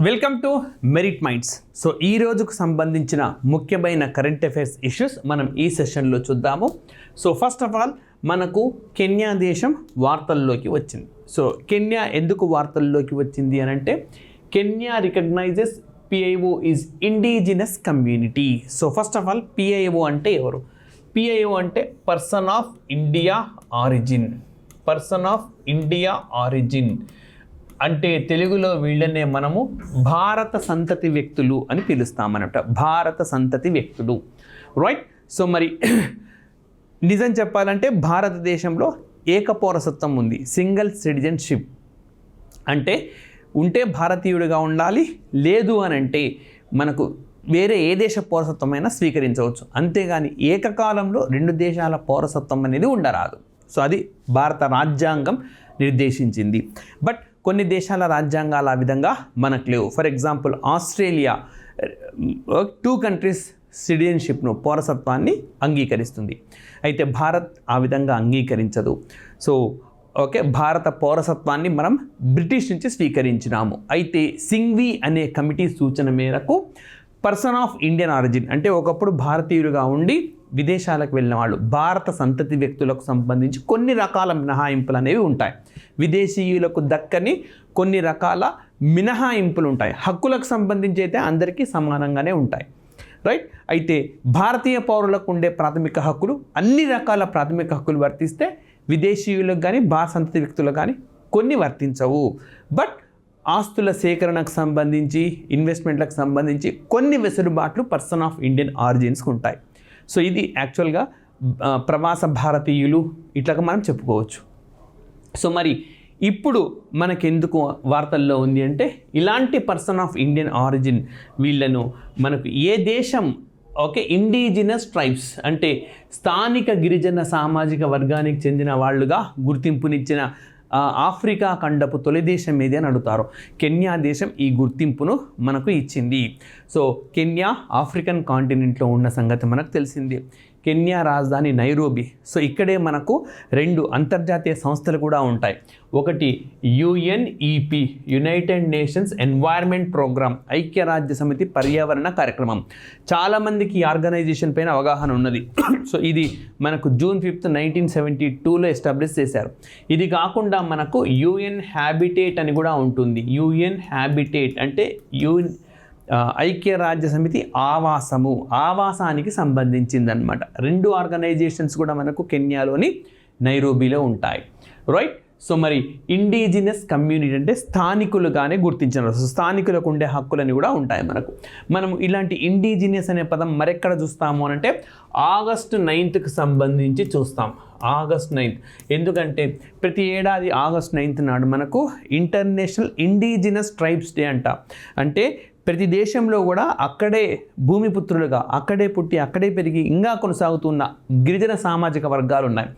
Welcome to merit minds. So ఈ రోజుకు సంబంధించిన ముఖ్యమైన కరెంట్ అఫైర్స్ ఇష్యూస్ మనం ఈ సెషన్లో చూద్దాము. సో ఫస్ట్ ఆఫ్ ఆల్ మనకు కెన్యా దేశం వార్తల్లోకి వచ్చింది. సో కెన్యా ఎందుకు వార్తల్లోకి వచ్చింది అని అంటే Kenya recognises PIO is indigenous community. So first of all PIO అంటే ఎవరు? పిఐఓ అంటే person of India origin. Person of India origin అంటే తెలుగులో వీళ్ళనే మనము భారత సంతతి వ్యక్తులు అని పిలుస్తామన్నమాట. భారత సంతతి వ్యక్తులు, రైట్. సో మరి నిజం చెప్పాలంటే భారతదేశంలో ఏకపౌరసత్వం ఉంది, సింగిల్ సిటిజన్షిప్. అంటే ఉంటే భారతీయుడిగా ఉండాలి, లేదు అని అంటే మనకు వేరే ఏ దేశ పౌరసత్వమైనా స్వీకరించవచ్చు. అంతేగాని ఏకకాలంలో రెండు దేశాల పౌరసత్వం అనేది ఉండరాదు. సో అది భారత రాజ్యాంగం నిర్దేశించింది. బట్ కొన్ని దేశాల రాజ్యాంగాలు ఆ విధంగా మనకు లేవు. ఫర్ ఎగ్జాంపుల్ ఆస్ట్రేలియా 2 కంట్రీస్ సిటిజన్షిప్ను, పౌరసత్వాన్ని అంగీకరిస్తుంది. అయితే భారత్ ఆ విధంగా అంగీకరించదు. సో భారత పౌరసత్వాన్ని మనం బ్రిటిష్ నుంచి స్వీకరించినాము. అయితే సింఘ్వి అనే కమిటీ సూచన మేరకు పర్సన్ ఆఫ్ ఇండియన్ ఆరిజిన్ అంటే ఒకప్పుడు భారతీయులుగా ఉండి విదేశాలకు వెళ్ళిన వాళ్ళు, భారత సంతతి వ్యక్తులకు సంబంధించి కొన్ని రకాల మినహాయింపులు అనేవి ఉంటాయి. విదేశీయులకు దక్కని కొన్ని రకాల మినహాయింపులు ఉంటాయి. హక్కులకు సంబంధించి అయితే అందరికీ సమానంగానే ఉంటాయి, రైట్. అయితే భారతీయ పౌరులకు ఉండే ప్రాథమిక హక్కులు, అన్ని రకాల ప్రాథమిక హక్కులు వర్తిస్తే విదేశీయులకు కానీ భారత సంతతి వ్యక్తులకు కానీ కొన్ని వర్తించవు. బట్ ఆస్తుల సేకరణకు సంబంధించి, ఇన్వెస్ట్మెంట్లకు సంబంధించి కొన్ని వెసులుబాట్లు పర్సన్ ఆఫ్ ఇండియన్ ఆరిజిన్స్కి ఉంటాయి. సో ఇది యాక్చువల్గా ప్రవాస భారతీయులు ఇట్లాగా మనం చెప్పుకోవచ్చు. సో మరి ఇప్పుడు మనకెందుకు వార్తల్లో ఉంది అంటే ఇలాంటి పర్సన్ ఆఫ్ ఇండియన్ ఆరిజిన్ వీళ్ళను మనకు ఏ దేశం ఇండిజినస్ ట్రైబ్స్ అంటే స్థానిక గిరిజన సామాజిక వర్గానికి చెందిన వాళ్ళుగా గుర్తింపునిచ్చిన ఆఫ్రికా ఖండపు తొలి దేశం ఏది అని అడుగుతారు. కెన్యా దేశం ఈ గుర్తింపును మనకు ఇచ్చింది. సో కెన్యా ఆఫ్రికన్ కాంటినెంట్లో ఉన్న సంగతి మనకు తెలిసింది. కెన్యా రాజధాని నైరోబి. సో ఇక్కడే మనకు 2 అంతర్జాతీయ సంస్థలు కూడా ఉంటాయి. ఒకటి UNEP, United Nations environment programme, ఐక్యరాజ్య సమితి పర్యావరణ కార్యక్రమం. చాలామందికి ఈ ఆర్గనైజేషన్ పైన అవగాహన ఉన్నది. సో ఇది మనకు June 5, 1972లో ఎస్టాబ్లిష్ చేశారు. ఇది కాకుండా మనకు యుఎన్ హ్యాబిటేట్ అని కూడా ఉంటుంది. యుఎన్ హ్యాబిటేట్ అంటే ఐక్యరాజ్య సమితి ఆవాసానికి సంబంధించిందనమాట. 2 ఆర్గనైజేషన్స్ కూడా మనకు కెన్యాలోని నైరోబీలో ఉంటాయి, రైట్. సో మరి ఇండిజినస్ కమ్యూనిటీ అంటే స్థానికులుగానే గుర్తించిన, స్థానికులకు ఉండే హక్కులని కూడా ఉంటాయి మనకు. మనం ఇలాంటి ఇండిజినస్ అనే పదం మరెక్కడ చూస్తాము అని అంటే August 9th సంబంధించి చూస్తాం. August 9th ఎందుకంటే ప్రతి ఏడాది August 9th నాడు మనకు ఇంటర్నేషనల్ ఇండిజినస్ ట్రైబ్స్ డే అంట. అంటే ప్రతి దేశంలో కూడా అక్కడే భూమిపుత్రులుగా, అక్కడే పుట్టి అక్కడే పెరిగి ఇంకా కొనసాగుతున్న గిరిజన సామాజిక వర్గాలు ఉన్నాయి.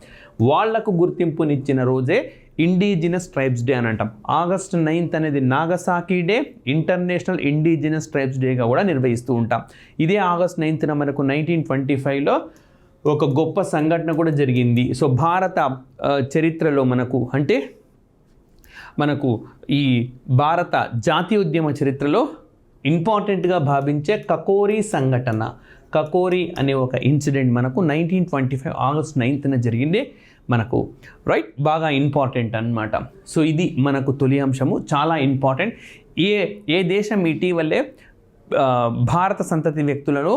వాళ్లకు గుర్తింపునిచ్చిన రోజే ఇండిజినస్ ట్రైబ్స్ డే అని అంటాం. August 9th అనేది Nagasaki day, international indigenous tribes డేగా కూడా నిర్వహిస్తూ ఉంటాం. ఇదే August 9th మనకు 1925లో ఒక గొప్ప సంఘటన కూడా జరిగింది. సో భారత చరిత్రలో మనకు ఈ భారత జాతీయోద్యమ చరిత్రలో ఇంపార్టెంట్గా భావించే కకోరి సంఘటన, కకోరి అనే ఒక ఇన్సిడెంట్ మనకు 1925 August 9th జరిగింది మనకు, రైట్. బాగా ఇంపార్టెంట్ అన్నమాట. సో ఇది మనకు తొలి అంశము, చాలా ఇంపార్టెంట్. ఏ దేశం ఇటీవలే భారత సంతతి వ్యక్తులను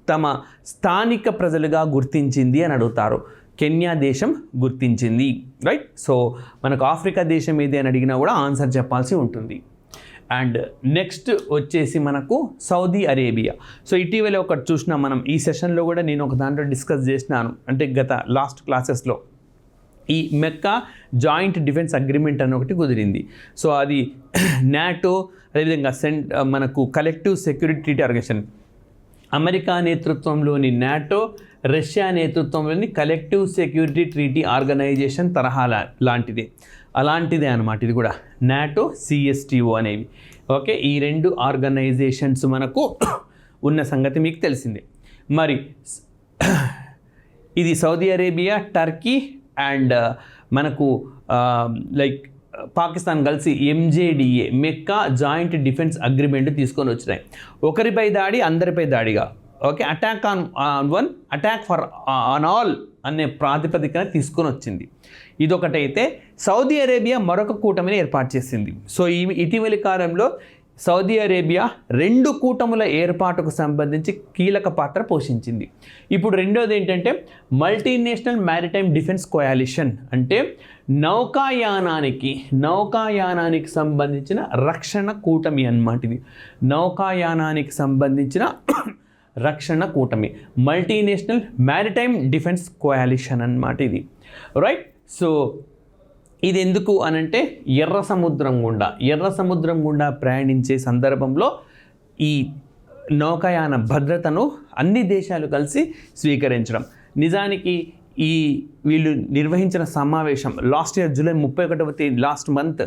తమ స్థానిక ప్రజలుగా గుర్తించింది అని అడుగుతారు. కెన్యా దేశం గుర్తించింది, రైట్. సో మనకు ఆఫ్రికా దేశం ఏది అని అడిగినా కూడా ఆన్సర్ చెప్పాల్సి ఉంటుంది. అండ్ నెక్స్ట్ వచ్చేసి మనకు సౌదీ అరేబియా. సో ఇటీవల ఒకటి చూసినా మనం ఈ సెషన్లో కూడా నేను ఒక దాంట్లో డిస్కస్ చేసినాను. అంటే గత లాస్ట్ క్లాసెస్లో ఈ మెక్కా జాయింట్ డిఫెన్స్ అగ్రిమెంట్ అని ఒకటి కుదిరింది. సో అది నాటో, అదేవిధంగా మనకు collective security treaty organisation, America నేతృత్వంలోని నాటో, రష్యా నేతృత్వంలోని కలెక్టివ్ సెక్యూరిటీ ట్రీటీ ఆర్గనైజేషన్ తరహా అలాంటిదే అనమాట. ఇది కూడా నాటో, CSTO అనేవి. ఈ 2 ఆర్గనైజేషన్స్ మనకు ఉన్న సంగతి మీకు తెలిసిందే. మరి ఇది సౌదీ అరేబియా, టర్కీ అండ్ మనకు పాకిస్తాన్ కలిసి MJDA మెక్కా జాయింట్ డిఫెన్స్ అగ్రిమెంట్ తీసుకొని వచ్చినాయి. ఒకరిపై దాడి అందరిపై దాడిగా, okay, attack on one attack for on all అనే ప్రాతిపదికన తీసుకొని వచ్చింది. ఇదొకటైతే సౌదీ అరేబియా మరొక కూటమిని ఏర్పాటు చేసింది. సో ఈ ఇటీవలి కాలంలో సౌదీ అరేబియా 2 కూటముల ఏర్పాటుకు సంబంధించి కీలక పాత్ర పోషించింది. ఇప్పుడు రెండోది ఏంటంటే మల్టీనేషనల్ మ్యారిటైమ్ డిఫెన్స్ కోయాలిషన్, అంటే నౌకాయానానికి సంబంధించిన రక్షణ కూటమి అన్నమాట. ఇది నౌకాయానానికి సంబంధించిన రక్షణ కూటమి, మల్టీనేషనల్ మ్యారిటైమ్ డిఫెన్స్ కోయాలిషన్ అన్నమాట ఇది, రైట్. సో ఇది ఎందుకు అనంటే ఎర్ర సముద్రం గుండా ప్రయాణించే సందర్భంలో ఈ నౌకాయాన భద్రతను అన్ని దేశాలు కలిసి స్వీకరించడం. నిజానికి వీళ్ళు నిర్వహించిన సమావేశం లాస్ట్ ఇయర్ జూలై 31వ తేదీ, లాస్ట్ మంత్,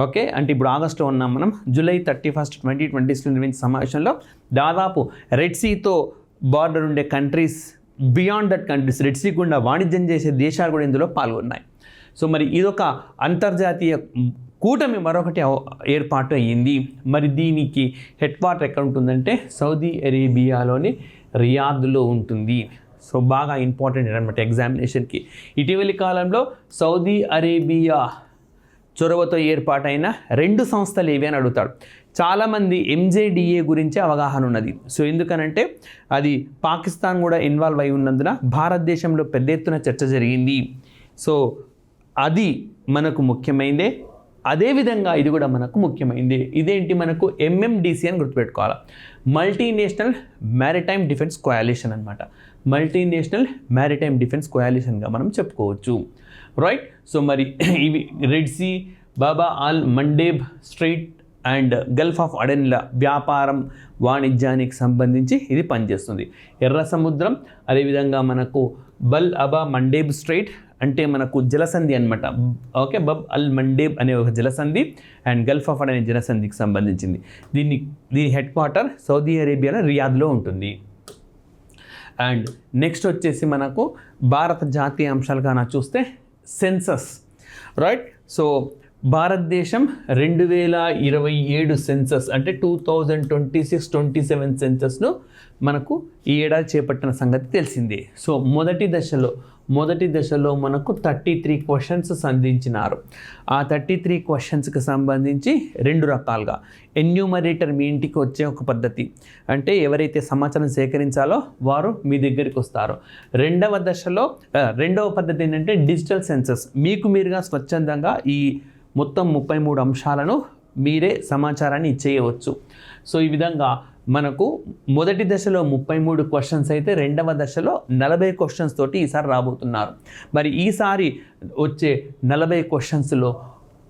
ఓకే, అంటే ఇప్పుడు ఆగస్టులో ఉన్నాం మనం, జూలై 31, 2020 నిర్వహించిన సమావేశంలో దాదాపు రెడ్ సీతో బార్డర్ ఉండే countries, beyond that countries, red sea గుండా వాణిజ్యం చేసే దేశాలు కూడా ఇందులో పాల్గొన్నాయి. సో మరి ఇదొక అంతర్జాతీయ కూటమి మరొకటి ఏర్పాటు అయ్యింది. మరి దీనికి హెడ్ క్వార్టర్ ఎక్కడ ఉంటుందంటే సౌదీ అరేబియాలోని రియాద్లో ఉంటుంది. సో బాగా ఇంపార్టెంట్ అనమాట ఎగ్జామినేషన్కి. ఇటీవలి కాలంలో సౌదీ అరేబియా చొరవతో ఏర్పాటైన 2 సంస్థలు ఏవి అని అడుగుతాడు. చాలామంది MJDA గురించి అవగాహన ఉన్నది. సో ఎందుకనంటే అది పాకిస్తాన్ కూడా ఇన్వాల్వ్ అయి ఉన్నందున భారతదేశంలో పెద్ద ఎత్తున చర్చ జరిగింది. సో అది మనకు ముఖ్యమైనదే. అదేవిధంగా ఇది కూడా మనకు ముఖ్యమైనది. ఇదేంటి, మనకు MMDC అని గుర్తుపెట్టుకోవాలి, మల్టీనేషనల్ మ్యారిటైమ్ డిఫెన్స్ కోయాలిషన్ అనమాట. మల్టీనేషనల్ మ్యారిటైమ్ డిఫెన్స్ కోయాలిషన్గా మనం చెప్పుకోవచ్చు, రైట్. సో మరి ఇవి red sea, Bab al Mandeb strait and gulf of అడెన్ల వ్యాపారం వాణిజ్యానికి సంబంధించి ఇది పనిచేస్తుంది. ఎర్ర సముద్రం, అదేవిధంగా మనకు బల్ అబా మండేబ్ స్ట్రైట్ అంటే మనకు జలసంధి అనమాట, ఓకే, బబ్ అల్ మండేబ్ అనే ఒక జలసంధి అండ్ గల్ఫ్ ఆఫ్ అనే జలసంధికి సంబంధించింది. దీని హెడ్ క్వార్టర్ సౌదీ అరేబియాలో రియాద్లో ఉంటుంది. అండ్ నెక్స్ట్ వచ్చేసి మనకు భారత జాతీయ అంశాలుగా చూస్తే సెన్సస్, రైట్. సో భారతదేశం 2027 సెన్సస్ అంటే 2026-27 సెన్సస్ను మనకు ఈ ఏడాది చేపట్టిన సంగతి తెలిసిందే. సో మొదటి దశలో మనకు 33 క్వశ్చన్స్ సంధించినారు. ఆ 33 క్వశ్చన్స్కి సంబంధించి 2 రకాలుగా, ఎన్యూమరేటర్ మీ ఇంటికి వచ్చే ఒక పద్ధతి, అంటే ఎవరైతే సమాచారం సేకరించాలో వారు మీ దగ్గరికి వస్తారు. రెండవ పద్ధతి ఏంటంటే డిజిటల్ సెన్సస్, మీకు మీరుగా స్వచ్ఛందంగా ఈ మొత్తం 33 అంశాలను మీరే సమాచారాన్ని ఇచ్చేయవచ్చు. సో ఈ విధంగా మనకు మొదటి దశలో 33 క్వశ్చన్స్ అయితే రెండవ దశలో 40 క్వశ్చన్స్ తోటి ఈసారి రాబోతున్నారు. మరి ఈసారి వచ్చే 40 క్వశ్చన్స్లో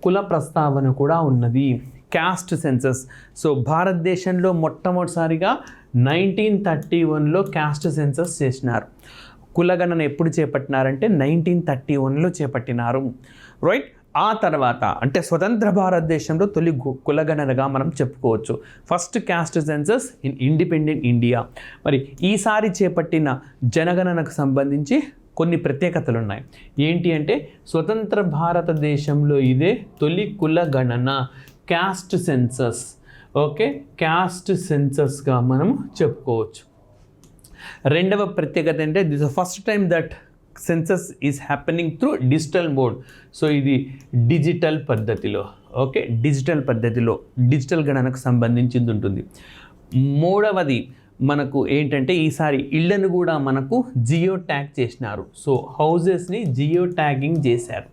కుల ప్రస్తావన కూడా ఉన్నది, క్యాస్ట్ సెన్సస్. సో భారతదేశంలో మొట్టమొదటిసారిగా 1931లో క్యాస్ట్ సెన్సస్ చేసినారు. కులగణన ఎప్పుడు చేపట్టినారంటే 1931లో చేపట్టినారు, రైట్. ఆ తర్వాత అంటే స్వతంత్ర భారతదేశంలో తొలి కులగణనగా మనం చెప్పుకోవచ్చు. First caste census in independent India. మరి ఈసారి చేపట్టిన జనగణనకు సంబంధించి కొన్ని ప్రత్యేకతలు ఉన్నాయి. ఏంటి అంటే స్వతంత్ర భారతదేశంలో ఇదే తొలి కులగణన, క్యాస్ట్ సెన్సస్, ఓకే, క్యాస్ట్ సెన్సస్గా మనం చెప్పుకోవచ్చు. రెండవ ప్రత్యేకత అంటే this first time that census is happening through digital mode. So ఇది డిజిటల్ పద్ధతిలో, ఓకే, డిజిటల్ గణనకు సంబంధించింది ఉంటుంది. మూడవది మనకు ఏంటంటే ఈసారి ఇళ్లను కూడా మనకు జియో ట్యాగ్ చేసినారు. సో హౌజెస్ని జియో ట్యాగింగ్ చేశారు.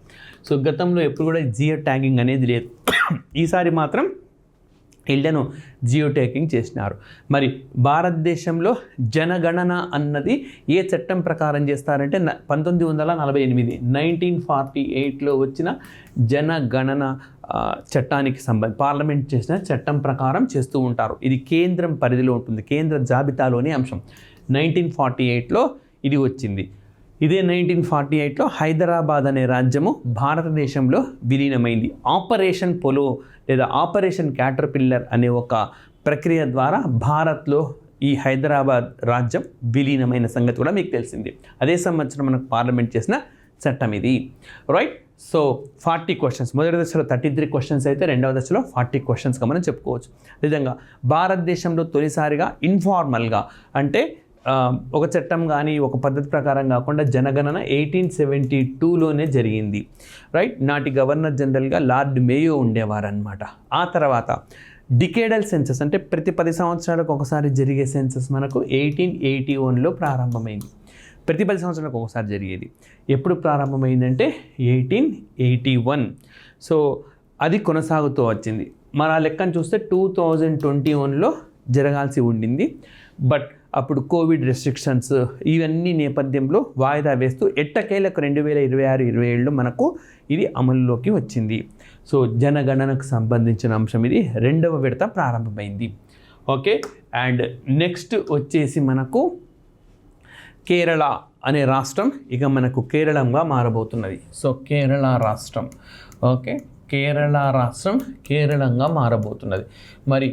సో గతంలో ఎప్పుడు కూడా జియో ట్యాగింగ్ అనేది లేదు, ఈసారి మాత్రం ఇళ్లను జియో ట్యాగింగ్ చేసినారు. మరి భారతదేశంలో జనగణన అన్నది ఏ చట్టం ప్రకారం చేస్తారంటే 1948 1948లో వచ్చిన జనగణన చట్టానికి పార్లమెంట్ చేసిన చట్టం ప్రకారం చేస్తూ ఉంటారు. ఇది కేంద్రం పరిధిలో ఉంటుంది, కేంద్ర జాబితాలోని అంశం. 1948లో ఇది వచ్చింది. ఇదే 1948లో హైదరాబాద్ అనే రాజ్యము భారతదేశంలో విలీనమైంది. ఆపరేషన్ పోలో లేదా ఆపరేషన్ క్యాటర్పిల్లర్ అనే ఒక ప్రక్రియ ద్వారా భారత్లో ఈ హైదరాబాద్ రాజ్యం విలీనమైన సంగతి కూడా మీకు తెలిసింది. అదే సంవత్సరం మనకు పార్లమెంట్ చేసిన చట్టం ఇది, రైట్. సో 40 క్వశ్చన్స్, మొదటి దశలో 33 క్వశ్చన్స్ అయితే రెండవ దశలో 40 క్వశ్చన్స్గా మనం చెప్పుకోవచ్చు. విధంగా భారతదేశంలో తొలిసారిగా ఇన్ఫార్మల్గా అంటే ఒక చట్టం కానీ ఒక పద్ధతి ప్రకారం కాకుండా జనగణన 1872లోనే జరిగింది. రైట్, నాటి గవర్నర్ జనరల్గా లార్డ్ మేయో ఉండేవారనమాట. ఆ తర్వాత డికేడల్ సెన్సస్ అంటే ప్రతి 10 సంవత్సరాలకు ఒకసారి జరిగే సెన్సస్ మనకు 1881లో ప్రారంభమైంది. ప్రతి 10 సంవత్సరాలకు ఒకసారి జరిగేది. ఎప్పుడు ప్రారంభమైందంటే 1881. సో అది కొనసాగుతూ వచ్చింది. మన లెక్కను చూస్తే 2021లో జరగాల్సి ఉండింది. బట్ అప్పుడు కోవిడ్ రెస్ట్రిక్షన్స్ ఇవన్నీ నేపథ్యంలో వాయిదా వేస్తూ ఎట్టకేలకు 2026-27లో మనకు ఇది అమలులోకి వచ్చింది. సో జనగణనకు సంబంధించిన అంశం ఇది రెండవ విడత ప్రారంభమైంది. ఓకే, అండ్ నెక్స్ట్ వచ్చేసి మనకు కేరళ అనే రాష్ట్రం ఇక మనకు కేరళంగా మారబోతున్నది. సో కేరళ రాష్ట్రం, ఓకే, కేరళ రాష్ట్రం కేరళంగా మారబోతున్నది. మరి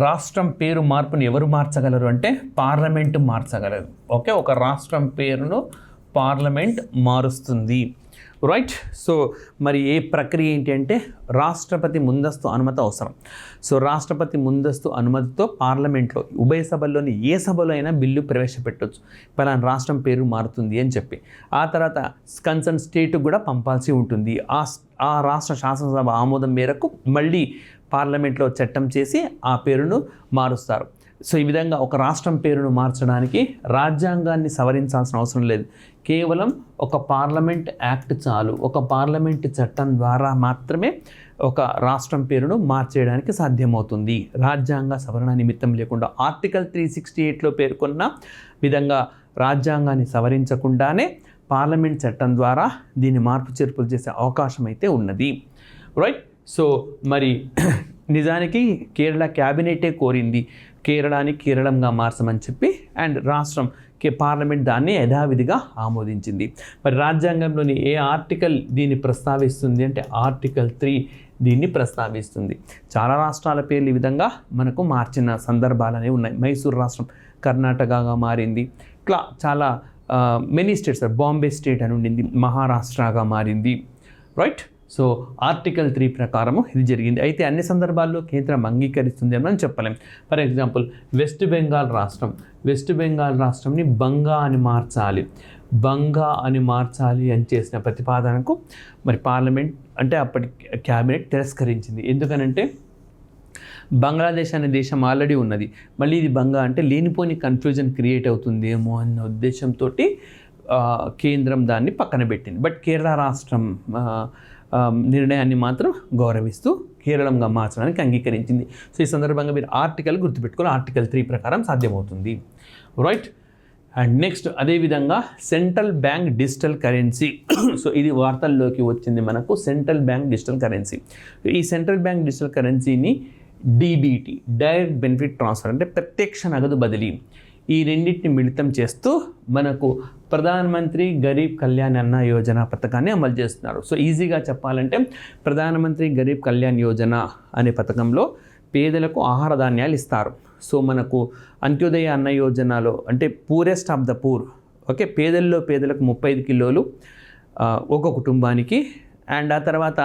రాష్ట్రం పేరు మార్పుని ఎవరు మార్చగలరు అంటే పార్లమెంటు మార్చగలరు. ఓకే, ఒక రాష్ట్రం పేరును పార్లమెంట్ మారుస్తుంది. రైట్, సో మరి ఏ ప్రక్రియ ఏంటి అంటే రాష్ట్రపతి ముందస్తు అనుమతి అవసరం. సో రాష్ట్రపతి ముందస్తు అనుమతితో పార్లమెంట్లో ఉభయ సభల్లోని ఏ సభలో అయినా బిల్లు ప్రవేశపెట్టవచ్చు, పలానా రాష్ట్రం పేరు మారుతుంది అని చెప్పి. ఆ తర్వాత కన్సర్న్ స్టేట్కి కూడా పంపాల్సి ఉంటుంది. ఆ రాష్ట్ర శాసనసభ ఆమోదం మేరకు మళ్ళీ పార్లమెంట్లో చట్టం చేసి ఆ పేరును మారుస్తారు. సో ఈ విధంగా ఒక రాష్ట్రం పేరును మార్చడానికి రాజ్యాంగాన్ని సవరించాల్సిన అవసరం లేదు. కేవలం ఒక పార్లమెంట్ యాక్ట్ చాలు. ఒక పార్లమెంట్ చట్టం ద్వారా మాత్రమే ఒక రాష్ట్రం పేరును మార్చేయడానికి సాధ్యమవుతుంది, రాజ్యాంగ సవరణ నిమిత్తం లేకుండా. ఆర్టికల్ 368లో పేర్కొన్న విధంగా రాజ్యాంగాన్ని సవరించకుండానే పార్లమెంట్ చట్టం ద్వారా దీన్ని మార్పు చేర్పులు చేసే అవకాశం అయితే ఉన్నది. రైట్, సో మరి నిజానికి కేరళ క్యాబినెటే కోరింది కేరళని కేరళంగా మార్చమని చెప్పి, అండ్ రాష్ట్రం పార్లమెంట్ దాన్ని యథావిధిగా ఆమోదించింది. మరి రాజ్యాంగంలోని ఏ ఆర్టికల్ దీన్ని ప్రస్తావిస్తుంది అంటే ఆర్టికల్ 3 దీన్ని ప్రస్తావిస్తుంది. చాలా రాష్ట్రాల పేర్లు ఈ విధంగా మనకు మార్చిన సందర్భాలు అనేవి ఉన్నాయి. మైసూర్ రాష్ట్రం కర్ణాటకగా మారింది. ఇట్లా చాలా మెనీ స్టేట్స్, బాంబే స్టేట్ అని ఉండింది, మహారాష్ట్రగా మారింది. రైట్, సో ఆర్టికల్ 3 ప్రకారము ఇది జరిగింది. అయితే అన్ని సందర్భాల్లో కేంద్రం అంగీకరిస్తుంది అని మనం చెప్పలేం. ఫర్ ఎగ్జాంపుల్ వెస్ట్ బెంగాల్ రాష్ట్రంని బంగా అని మార్చాలి, అని చేసిన ప్రతిపాదనకు మరి పార్లమెంట్ అంటే అప్పటి క్యాబినెట్ తిరస్కరించింది. ఎందుకనంటే బంగ్లాదేశ్ అనే దేశం ఆల్రెడీ ఉన్నది, మళ్ళీ ఇది బంగా అంటే లేనిపోని కన్ఫ్యూజన్ క్రియేట్ అవుతుందేమో అన్న ఉద్దేశంతో కేంద్రం దాన్ని పక్కన పెట్టింది. బట్ కేరళ రాష్ట్రం నిర్ణయాన్ని మాత్రం గౌరవిస్తూ కేరళంగా మార్చడానికి అంగీకరించింది. సో ఈ సందర్భంగా మీరు ఆర్టికల్ గుర్తుపెట్టుకొని ఆర్టికల్ 3 ప్రకారం సాధ్యమవుతుంది. రైట్, అండ్ నెక్స్ట్ అదేవిధంగా central bank digital currency. So ఇది వార్తల్లోకి వచ్చింది మనకు, సెంట్రల్ బ్యాంక్ డిజిటల్ కరెన్సీ. ఈ సెంట్రల్ బ్యాంక్ డిజిటల్ కరెన్సీని డీబీటీ, డైరెక్ట్ బెనిఫిట్ ట్రాన్స్ఫర్ అంటే ప్రత్యక్ష నగదు బదిలీ, ఈ రెండింటిని మిళితం చేస్తూ మనకు ప్రధానమంత్రి గరీబ్ కళ్యాణ్ అన్న యోజన పథకాన్ని అమలు చేస్తున్నారు. సో ఈజీగా చెప్పాలంటే ప్రధానమంత్రి గరీబ్ కళ్యాణ్ యోజన అనే పథకంలో పేదలకు ఆహార ధాన్యాలు ఇస్తారు. సో మనకు అంత్యోదయ అన్న యోజనలో అంటే poorest of the poor, okay, పేదలకు 35 కిలోలు ఒక కుటుంబానికి. అండ్ ఆ తర్వాత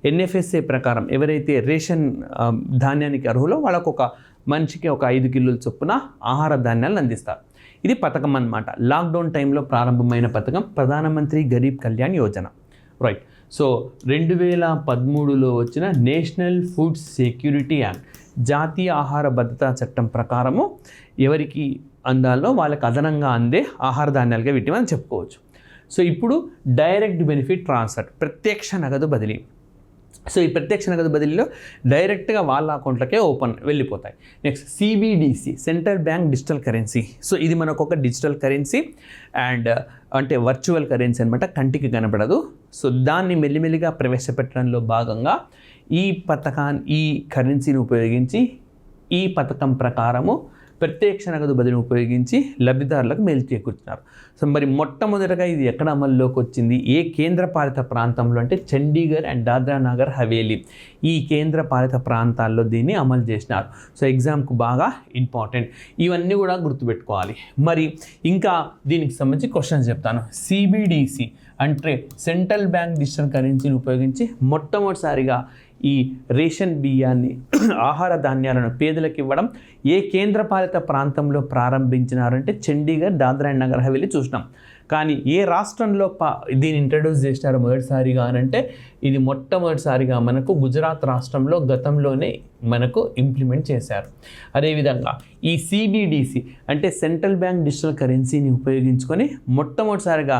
ఎన్ఎఫ్ఎస్ఏ ప్రకారం ఎవరైతే రేషన్ ధాన్యానికి అర్హులో వాళ్ళకు ఒక మనిషికి ఒక 5 కిలోల చొప్పున ఆహార ధాన్యాలను అందిస్తారు. ఇది పథకం అన్నమాట. లాక్డౌన్ టైంలో ప్రారంభమైన పథకం ప్రధానమంత్రి గరీబ్ కళ్యాణ్ యోజన. రైట్, సో 2013లో వచ్చిన నేషనల్ ఫుడ్ సెక్యూరిటీ యాక్ట్, జాతీయ ఆహార భద్రతా చట్టం ప్రకారము ఎవరికి అందాలో వాళ్ళకి అదనంగా అందే ఆహార ధాన్యాలుగా వీటిని మనం చెప్పుకోవచ్చు. సో ఇప్పుడు డైరెక్ట్ బెనిఫిట్ ట్రాన్స్ఫర్, ప్రత్యక్ష నగదు బదిలీ. సో ఈ ప్రత్యక్ష నగదు బదిలీలో డైరెక్ట్గా వాళ్ళ అకౌంట్లకే వెళ్ళిపోతాయి. Next CBDC, central bank digital currency. So ఇది మనకు ఒక డిజిటల్ కరెన్సీ అండ్ అంటే వర్చువల్ కరెన్సీ అనమాట, కంటికి కనపడదు. సో దాన్ని మెల్లిమెల్లిగా ప్రవేశపెట్టడంలో భాగంగా ఈ కరెన్సీని ఉపయోగించి ఈ పథకం ప్రకారము ప్రత్యక్ష నగదు బదిలీని ఉపయోగించి లబ్ధిదారులకు మేలు చేకూర్చున్నారు. సో మరి మొట్టమొదటగా ఇది ఎక్కడ అమల్లోకి వచ్చింది, ఏ కేంద్ర పాలిత ప్రాంతంలో అంటే చండీగఢ్ అండ్ దాద్రా నగర్ హవేలీ, ఈ కేంద్ర పాలిత ప్రాంతాల్లో దీన్ని అమలు చేసినారు. సో ఎగ్జామ్కు బాగా ఇంపార్టెంట్, ఇవన్నీ కూడా గుర్తుపెట్టుకోవాలి. మరి ఇంకా దీనికి సంబంధించి క్వశ్చన్స్ చెప్తాను. సిబిడిసి అంటే సెంట్రల్ బ్యాంక్ డిజిటల్ కరెన్సీని ఉపయోగించి మొట్టమొదటిసారిగా ఈ రేషన్ బియ్యాన్ని ఆహార ధాన్యాలను పేదలకు ఇవ్వడం ఏ కేంద్రపాలిత ప్రాంతంలో ప్రారంభించినారంటే చండీగఢ్, దాద్రా అండ్ నగర్ హవేలీ చూసినాం. కానీ ఏ రాష్ట్రంలో దీన్ని ఇంట్రడ్యూస్ చేసినారు మొదటిసారిగా అంటే ఇది మొట్టమొదటిసారిగా మనకు గుజరాత్ రాష్ట్రంలో గతంలోనే మనకు ఇంప్లిమెంట్ చేశారు. అదేవిధంగా ఈ సిబిడిసి అంటే సెంట్రల్ బ్యాంక్ డిజిటల్ కరెన్సీని ఉపయోగించుకొని మొట్టమొదటిసారిగా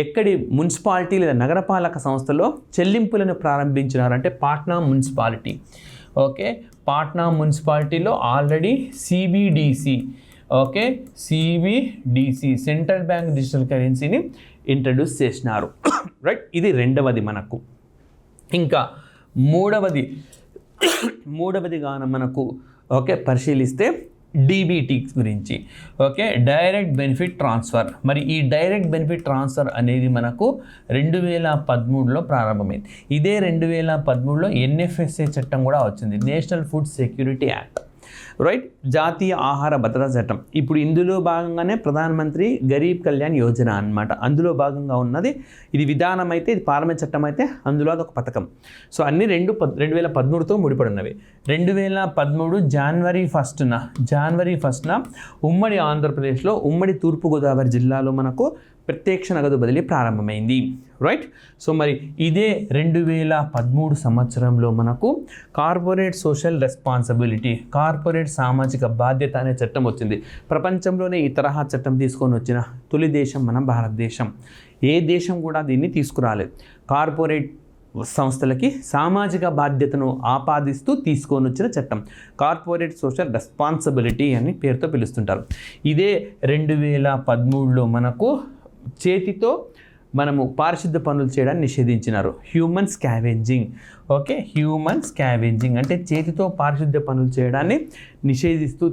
ఎక్కడి మున్సిపాలిటీ లేదా నగరపాలక సంస్థలో చెల్లింపులను ప్రారంభించినారంటే పాట్నా మున్సిపాలిటీ. ఓకే, పాట్నా మున్సిపాలిటీలో already CBDC CBDC central bank digital కరెన్సీని ఇంట్రడ్యూస్ చేసినారు. రైట్, ఇది రెండవది మనకు. ఇంకా మూడవదిగా మనకు పరిశీలిస్తే డీబీటీ గురించి. Direct benefit transfer. మరి ఈ డైరెక్ట్ బెనిఫిట్ ట్రాన్స్ఫర్ అనేది మనకు 2013లో ప్రారంభమైంది. ఇదే 2013లో ఎన్ఎఫ్ఎస్ఏ చట్టం కూడా వచ్చింది, national food security act. Right, జాతీయ ఆహార భద్రతా చట్టం. ఇప్పుడు ఇందులో భాగంగానే ప్రధానమంత్రి గరీబ్ కళ్యాణ్ యోజన అన్నమాట. అందులో భాగంగా ఉన్నది ఇది. విధానం అయితే ఇది పార్లమెంట్ చట్టం అయితే అందులో అదొక పథకం. సో అన్ని 2013తో ముడిపడినవి. 2013 జనవరి 1న ఉమ్మడి ఆంధ్రప్రదేశ్లో ఉమ్మడి తూర్పుగోదావరి జిల్లాలో మనకు ప్రత్యక్ష నగదు బదిలీ ప్రారంభమైంది. రైట్, సో మరి ఇదే 2013 సంవత్సరంలో మనకు కార్పొరేట్ సోషల్ రెస్పాన్సిబిలిటీ, కార్పొరేట్ సామాజిక బాధ్యత అనే చట్టం వచ్చింది. ప్రపంచంలోనే ఈ తరహా చట్టం తీసుకొని వచ్చిన తొలి దేశం మన భారతదేశం. ఏ దేశం కూడా దీన్ని తీసుకురాలేదు. కార్పొరేట్ సంస్థలకి సామాజిక బాధ్యతను ఆపాదిస్తూ తీసుకొని వచ్చిన చట్టం కార్పొరేట్ సోషల్ రెస్పాన్సిబిలిటీ అని పేరుతో పిలుస్తుంటారు. ఇదే 2013లో మనకు చేతితో మనము పారిశుద్ధ పనులు చేయడాన్ని నిషేధించినారు. Human scavenging. హ్యూమన్ స్కావెంజింగ్ అంటే చేతితో పారిశుద్ధ పనులు చేయడాన్ని నిషేధిస్తూ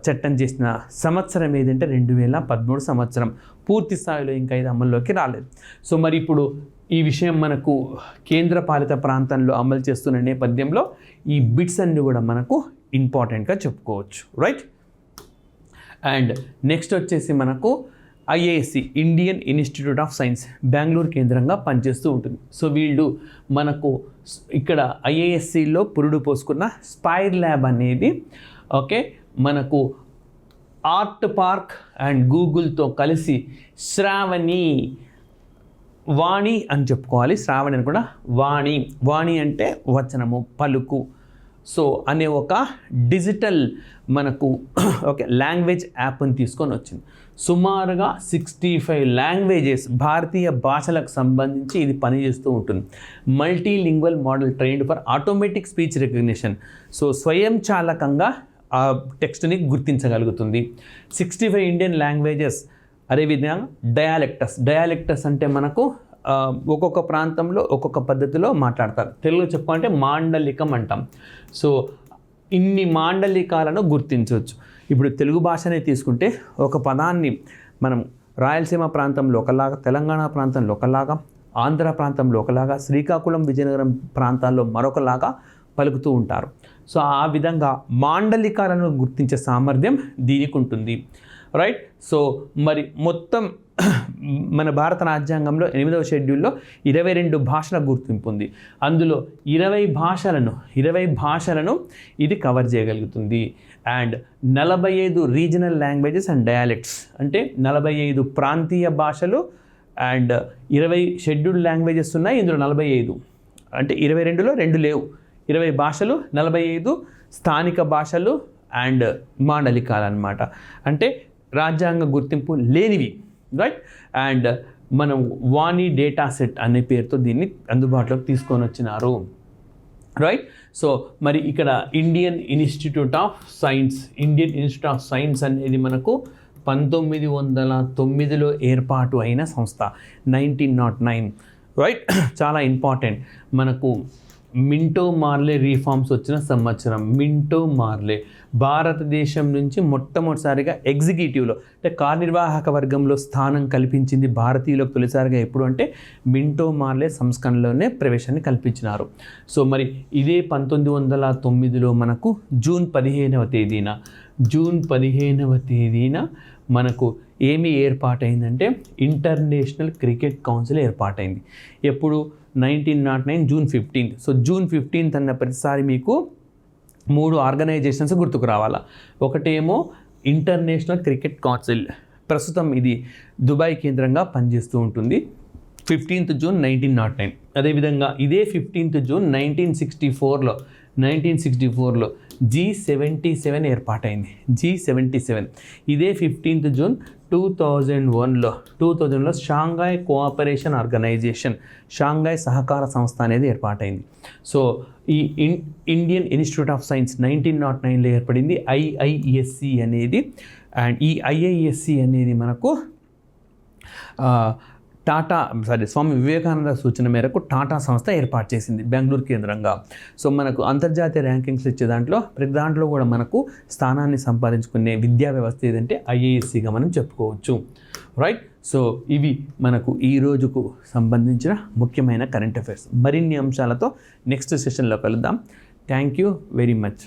చట్టం చేసిన సంవత్సరం ఏదంటే 2013 సంవత్సరం. పూర్తి స్థాయిలో ఇంకా ఇది అమల్లోకి రాలేదు. సో మరి ఇప్పుడు ఈ విషయం మనకు కేంద్ర పాలిత ప్రాంతంలో అమలు చేస్తున్న నేపథ్యంలో ఈ బిట్స్ అన్ని కూడా మనకు ఇంపార్టెంట్గా చెప్పుకోవచ్చు. రైట్, అండ్ నెక్స్ట్ వచ్చేసి మనకు IISc, Indian institute of science, Bengaluru కేంద్రంగా పనిచేస్తూ ఉంటుంది. సో వీళ్ళు మనకు ఇక్కడ ఐఐఎస్సిలో పురుడు పోసుకున్న స్పైర్ ల్యాబ్ అనేది మనకు ఆర్ట్ పార్క్ అండ్ గూగుల్తో కలిసి వాణి అని చెప్పుకోవాలి. శ్రావణి అని కూడా వాణి అంటే వచనము, పలుకు. సో అనే ఒక డిజిటల్ మనకు లాంగ్వేజ్ యాప్ని తీసుకొని వచ్చింది. సుమారుగా 65 లాంగ్వేజెస్, భారతీయ భాషలకు సంబంధించి ఇది పనిచేస్తూ ఉంటుంది. Multilingual model trained for automatic speech recognition. So స్వయంచాలకంగా ఆ టెక్స్ట్ని గుర్తించగలుగుతుంది. 65 ఇండియన్ లాంగ్వేజెస్. అదేవిధంగా డయాలెక్టస్ అంటే మనకు ఒక్కొక్క ప్రాంతంలో ఒక్కొక్క పద్ధతిలో మాట్లాడతారు. తెలుగులో చెప్పాలంటే మాండలికం అంటాం. సో ఇన్ని మాండలికాలను గుర్తించవచ్చు. ఇప్పుడు తెలుగు భాషనే తీసుకుంటే ఒక పదాన్ని మనం రాయలసీమ ప్రాంతంలో ఒకలాగా, తెలంగాణ ప్రాంతంలో ఒకలాగా, ఆంధ్ర ప్రాంతంలో ఒకలాగా, శ్రీకాకుళం, విజయనగరం ప్రాంతాల్లో మరొకలాగా పలుకుతూ ఉంటారు. సో ఆ విధంగా మాండలికాలను గుర్తించే సామర్థ్యం దీనికి ఉంటుంది. రైట్, సో మరి మొత్తం మన భారత రాజ్యాంగంలో 8వ షెడ్యూల్లో 22 భాషల గుర్తింపు ఉంది. అందులో 20 భాషలను ఇది కవర్ చేయగలుగుతుంది. And 45 regional languages and dialects అంటే 45 ప్రాంతీయ భాషలు అండ్ 20 షెడ్యూల్డ్ లాంగ్వేజెస్ ఉన్నాయి. ఇందులో 45 అంటే 22లో 2 లేవు. 20 భాషలు, 45 స్థానిక భాషలు అండ్ మాండలికాలు అన్నమాట. అంటే రాజ్యాంగ గుర్తింపు లేనివి. రైట్, అండ్ మనం వాణి డేటా సెట్ అనే పేరుతో దీన్ని అందుబాటులోకి తీసుకొని వచ్చినారు. రైట్, సో మరి ఇక్కడ ఇండియన్ ఇన్స్టిట్యూట్ ఆఫ్ సైన్స్ అనేది మనకు 1909లో ఏర్పాటు అయిన సంస్థ, 1909. రైట్, చాలా ఇంపార్టెంట్. మనకు మింటో మార్లే రీఫార్మ్స్ వచ్చిన సంవత్సరం. మింటో మార్లే భారతదేశం నుంచి మొట్టమొదటిసారిగా ఎగ్జిక్యూటివ్లో అంటే కార్యనిర్వాహక వర్గంలో స్థానం కల్పించింది భారతీయులకు తొలిసారిగా ఎప్పుడు అంటే మింటో మార్లే సంస్కరణలోనే ప్రవేశాన్ని కల్పించినారు. సో మరి ఇదే 1909లో మనకు జూన్ 15వ తేదీన మనకు ఏమి ఏర్పాటైందంటే ఇంటర్నేషనల్ క్రికెట్ కౌన్సిల్ ఏర్పాటైంది. ఎప్పుడు 1909 June 15th. So June 15th అన్న ప్రతిసారి మీకు 3 ఆర్గనైజేషన్స్ గుర్తుకు రావాలా. ఒకటేమో ఇంటర్నేషనల్ క్రికెట్ కౌన్సిల్, ప్రస్తుతం ఇది దుబాయ్ కేంద్రంగా పనిచేస్తూ ఉంటుంది. 15th June 1909. అదేవిధంగా ఇదే 15th జూన్ 1964లో G77 ఏర్పాటైంది. G77. ఇదే 15th జూన్ 2001లో షాంఘాయ్ కోఆపరేషన్ ఆర్గనైజేషన్, షాంఘాయ్ సహకార సంస్థ అనేది ఏర్పాటైంది. సో ఈ ఇండియన్ ఇన్స్టిట్యూట్ ఆఫ్ సైన్స్ 1909లో ఏర్పడింది IISc అనేది. అండ్ ఈ IISc అనేది మనకు స్వామి వివేకానంద సూచన మేరకు టాటా సంస్థ ఏర్పాటు చేసింది బెంగళూరు కేంద్రంగా. సో మనకు అంతర్జాతీయ ర్యాంకింగ్స్ ఇచ్చే ప్రతి దాంట్లో కూడా మనకు స్థానాన్ని సంపాదించుకునే విద్యా వ్యవస్థ ఏదంటే IIScగా మనం చెప్పుకోవచ్చు. రైట్. సో ఇవి మనకు ఈ రోజుకు సంబంధించిన ముఖ్యమైన కరెంట్ అఫైర్స్. మరిన్ని అంశాలతో నెక్స్ట్ సెషన్లో కలుద్దాం. Thank you very much.